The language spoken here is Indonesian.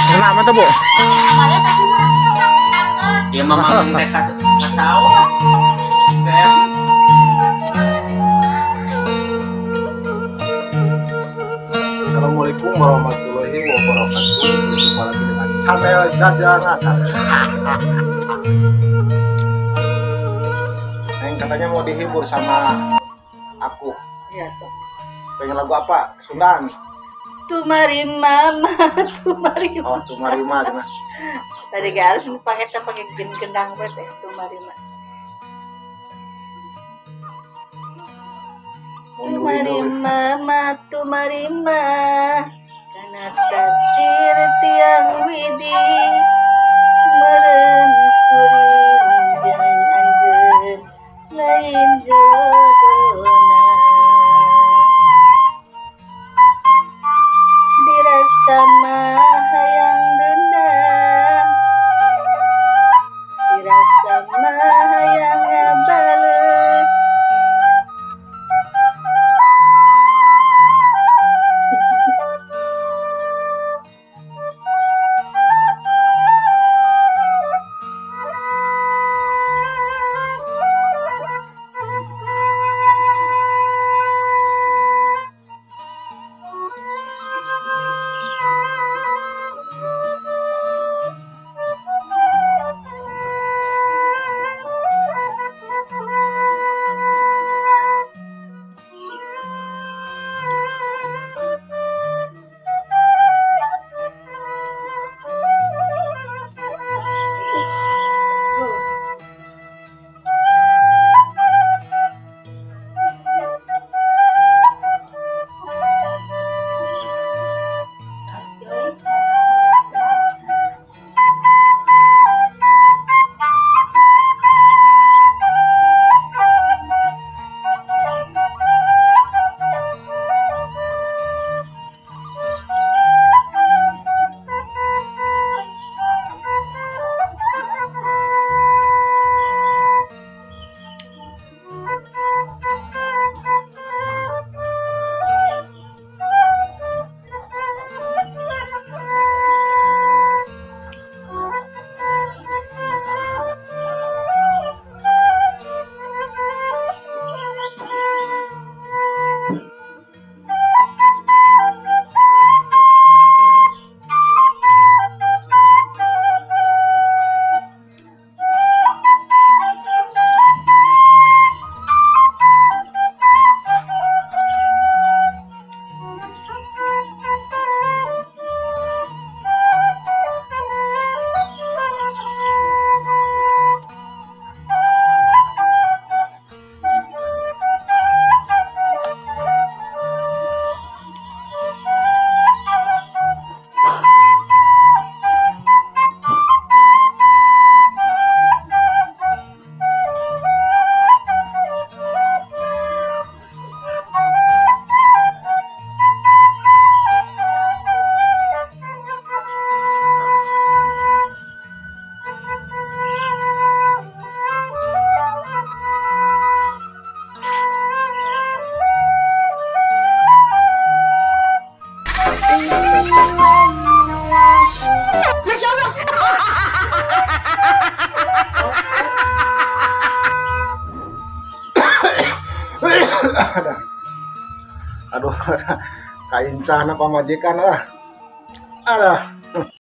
Senang mata bu? Ya memang teh kasawah. Assalamualaikum warahmatullahi wabarakatuh. Jumpa lagi dengan channel Jajanan. Neng katanya mau dihibur sama aku. Iya, so. Pengen lagu apa? Sundan. Tumari mama, tumari Oh, Tumarima cina. tadi garis pakai gendang berarti tumari mama. Tumari mama, tumari mama, karena takdir tiang widi meren kuring anjeun lain jodohna. Dirasa mah hayang dendam, dirasa mah hayang ngabales. Aduh, kain sana pamajikan lah. Aduh.